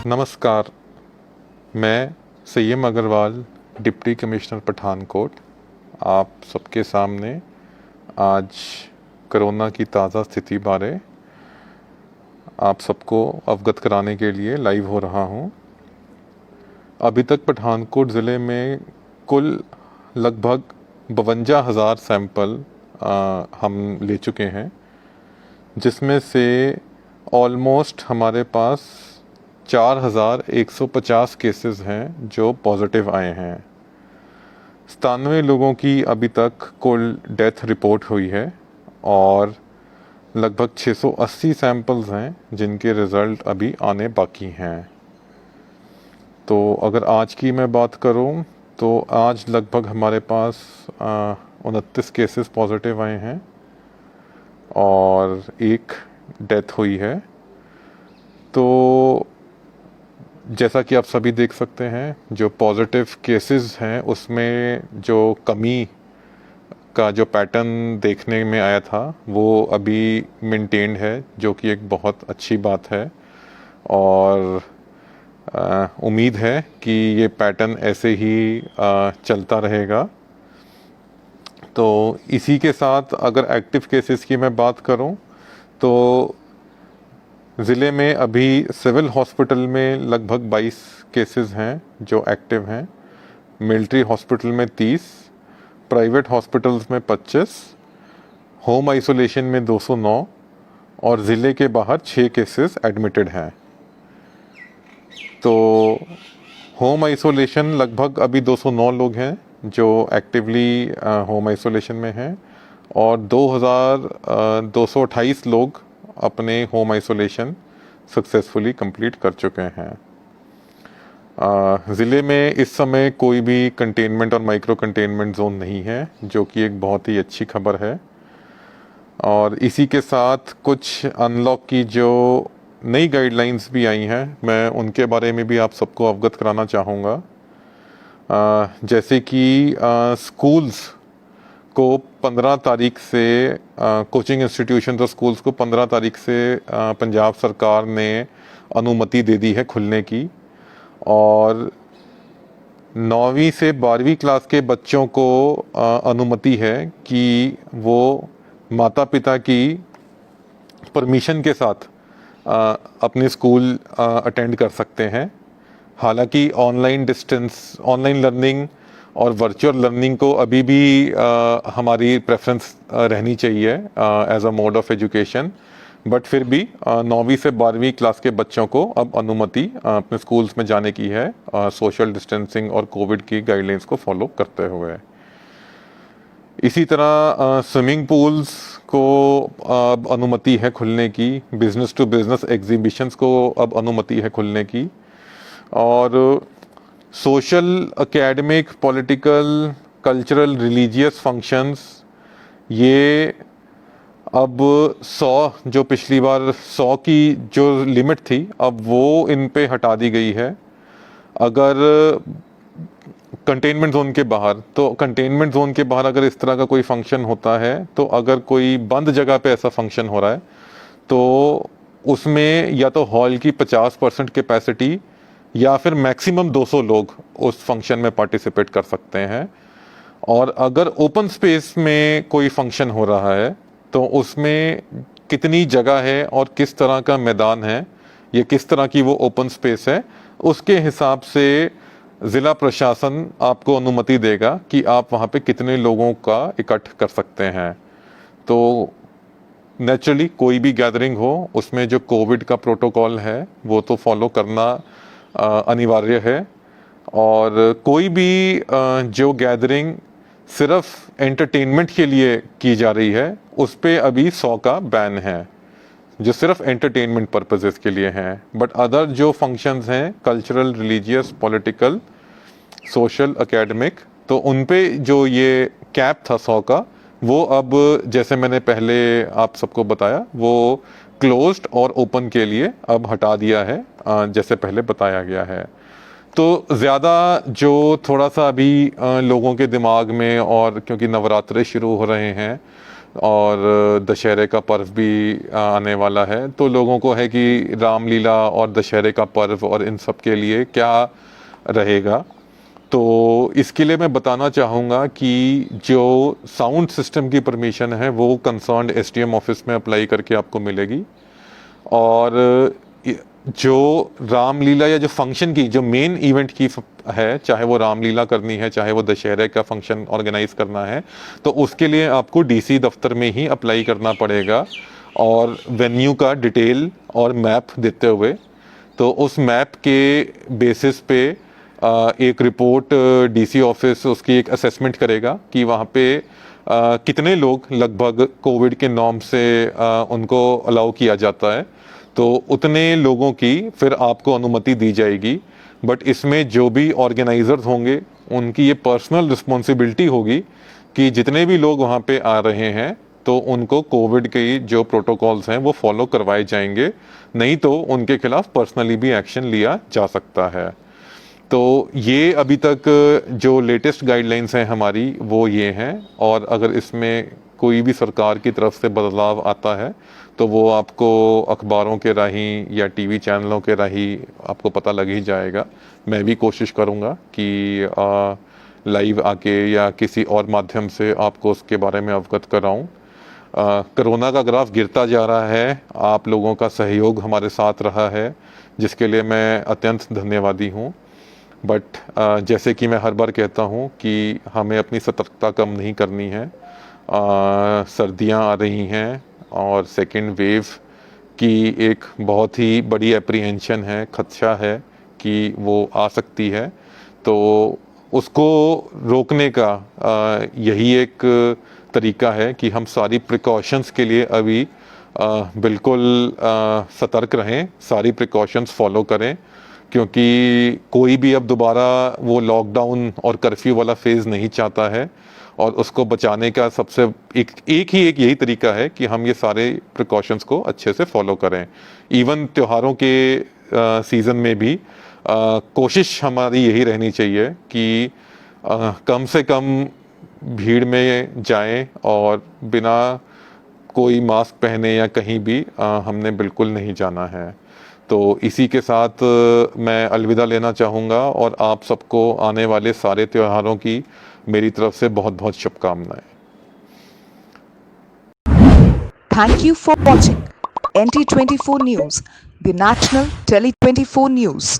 नमस्कार, मैं Saiyam Agarwal, deputy commissioner Pathankot, आप सबके सामने आज कोरोना की ताज़ा स्थिति बारे आप सबको अवगत कराने के लिए लाइव हो रहा हूं। अभी तक पठानकोट ज़िले में कुल लगभग 52,000 सैंपल हम ले चुके हैं, जिसमें से ऑलमोस्ट हमारे पास 4,150 केसेस हैं जो पॉजिटिव आए हैं। 97 लोगों की अभी तक कुल डेथ रिपोर्ट हुई है और लगभग 680 सैंपल्स हैं जिनके रिज़ल्ट अभी आने बाकी हैं। तो अगर आज की मैं बात करूं तो आज लगभग हमारे पास 29 केसेस पॉजिटिव आए हैं और एक डेथ हुई है। तो जैसा कि आप सभी देख सकते हैं, जो पॉजिटिव केसेस हैं उसमें जो कमी का जो पैटर्न देखने में आया था वो अभी मेंटेन्ड है, जो कि एक बहुत अच्छी बात है और उम्मीद है कि ये पैटर्न ऐसे ही चलता रहेगा। तो इसी के साथ अगर एक्टिव केसेस की मैं बात करूं तो ज़िले में अभी सिविल हॉस्पिटल में लगभग 22 केसेस हैं जो एक्टिव हैं, मिलिट्री हॉस्पिटल में 30, प्राइवेट हॉस्पिटल्स में 25, होम आइसोलेशन में 209 और ज़िले के बाहर 6 केसेस एडमिटेड हैं। तो होम आइसोलेशन लगभग अभी 209 लोग हैं जो एक्टिवली होम आइसोलेशन में हैं और 2,228 लोग अपने होम आइसोलेशन सक्सेसफुली कंप्लीट कर चुके हैं। ज़िले में इस समय कोई भी कंटेनमेंट और माइक्रो कंटेनमेंट जोन नहीं है, जो कि एक बहुत ही अच्छी खबर है। और इसी के साथ कुछ अनलॉक की जो नई गाइडलाइंस भी आई हैं, मैं उनके बारे में भी आप सबको अवगत कराना चाहूँगा। जैसे कि स्कूल्स को 15 तारीख से कोचिंग इंस्टीट्यूशन और स्कूल्स को 15 तारीख से पंजाब सरकार ने अनुमति दे दी है खुलने की और 9वीं से 12वीं क्लास के बच्चों को अनुमति है कि वो माता पिता की परमिशन के साथ अपने स्कूल अटेंड कर सकते हैं। हालांकि ऑनलाइन लर्निंग और वर्चुअल लर्निंग को अभी भी हमारी प्रेफरेंस रहनी चाहिए as a mode of education, but फिर भी 9वीं से 12वीं क्लास के बच्चों को अब अनुमति अपने स्कूल्स में जाने की है, सोशल डिस्टेंसिंग और कोविड की गाइडलाइंस को फॉलो करते हुए। इसी तरह स्विमिंग पूल्स को अब अनुमति है खुलने की, बिजनेस टू बिजनेस एग्जीबिशंस को अब अनुमति है खुलने की और social, academic, political, cultural, religious functions ये अब 100 जो पिछली बार 100 की जो लिमिट थी अब वो इन पे हटा दी गई है। अगर कंटेनमेंट जोन के बाहर, तो कंटेनमेंट जोन के बाहर अगर इस तरह का कोई फंक्शन होता है, तो अगर कोई बंद जगह पे ऐसा फंक्शन हो रहा है तो उसमें या तो हॉल की 50% कैपेसिटी या फिर मैक्सिमम 200 लोग उस फंक्शन में पार्टिसिपेट कर सकते हैं। और अगर ओपन स्पेस में कोई फंक्शन हो रहा है तो उसमें कितनी जगह है और किस तरह का मैदान है या किस तरह की वो ओपन स्पेस है, उसके हिसाब से ज़िला प्रशासन आपको अनुमति देगा कि आप वहाँ पे कितने लोगों का इकट्ठ कर सकते हैं। तो नेचुरली कोई भी गैदरिंग हो उसमें जो कोविड का प्रोटोकॉल है वो तो फॉलो करना अनिवार्य है और कोई भी जो गैदरिंग सिर्फ एंटरटेनमेंट के लिए की जा रही है उस पे अभी 100 का बैन है, जो सिर्फ एंटरटेनमेंट पर्पसेस के लिए हैं। बट अदर जो फंक्शंस हैं, cultural, religious, political, social, academic, तो उन पे जो ये कैप था 100 का, वो अब जैसे मैंने पहले आप सबको बताया वो क्लोज्ड और ओपन के लिए अब हटा दिया है, जैसे पहले बताया गया है। तो ज़्यादा जो थोड़ा सा अभी लोगों के दिमाग में, और क्योंकि नवरात्रे शुरू हो रहे हैं और दशहरे का पर्व भी आने वाला है, तो लोगों को है कि रामलीला और दशहरे का पर्व और इन सब के लिए क्या रहेगा। तो इसके लिए मैं बताना चाहूँगा कि जो साउंड सिस्टम की परमिशन है वो कंसर्न्ड एसडीएम ऑफिस में अप्लाई करके आपको मिलेगी। और जो रामलीला या जो फंक्शन की जो मेन इवेंट की है, चाहे वो रामलीला करनी है चाहे वो दशहरे का फंक्शन ऑर्गेनाइज करना है, तो उसके लिए आपको डीसी दफ्तर में ही अप्लाई करना पड़ेगा और वेन्यू का डिटेल और मैप देते हुए। तो उस मैप के बेसिस पे एक रिपोर्ट डीसी ऑफिस उसकी एक असेसमेंट करेगा कि वहाँ पे कितने लोग लगभग कोविड के नॉर्म से उनको अलाउ किया जाता है, तो उतने लोगों की फिर आपको अनुमति दी जाएगी। बट इसमें जो भी ऑर्गेनाइजर्स होंगे उनकी ये पर्सनल रिस्पॉन्सिबिलिटी होगी कि जितने भी लोग वहाँ पे आ रहे हैं तो उनको कोविड के जो प्रोटोकॉल्स हैं वो फॉलो करवाए जाएंगे, नहीं तो उनके खिलाफ पर्सनली भी एक्शन लिया जा सकता है। तो ये अभी तक जो लेटेस्ट गाइडलाइंस हैं हमारी वो ये हैं, और अगर इसमें कोई भी सरकार की तरफ से बदलाव आता है तो वो आपको अखबारों के राहीं या टीवी चैनलों के राहीं आपको पता लग ही जाएगा। मैं भी कोशिश करूँगा कि लाइव आके या किसी और माध्यम से आपको उसके बारे में अवगत कराऊँ। कोरोना का ग्राफ गिरता जा रहा है, आप लोगों का सहयोग हमारे साथ रहा है जिसके लिए मैं अत्यंत धन्यवादी हूँ। बट जैसे कि मैं हर बार कहता हूँ कि हमें अपनी सतर्कता कम नहीं करनी है। सर्दियाँ आ रही हैं और सेकेंड वेव की एक बहुत ही बड़ी एप्रीहेंशन है, खदशा है कि वो आ सकती है। तो उसको रोकने का यही एक तरीका है कि हम सारी प्रिकॉशंस के लिए अभी बिल्कुल सतर्क रहें, सारी प्रिकॉशंस फॉलो करें, क्योंकि कोई भी अब दोबारा वो लॉकडाउन और कर्फ्यू वाला फेज़ नहीं चाहता है। और उसको बचाने का सबसे एक यही तरीका है कि हम ये सारे प्रिकॉशंस को अच्छे से फॉलो करें। इवन त्योहारों के सीज़न में भी कोशिश हमारी यही रहनी चाहिए कि कम से कम भीड़ में जाएं और बिना कोई मास्क पहने या कहीं भी हमने बिल्कुल नहीं जाना है। तो इसी के साथ मैं अलविदा लेना चाहूँगा और आप सबको आने वाले सारे त्योहारों की मेरी तरफ से बहुत बहुत शुभकामनाएं। Thank you for watching NT24 News, the National Tele 24 News.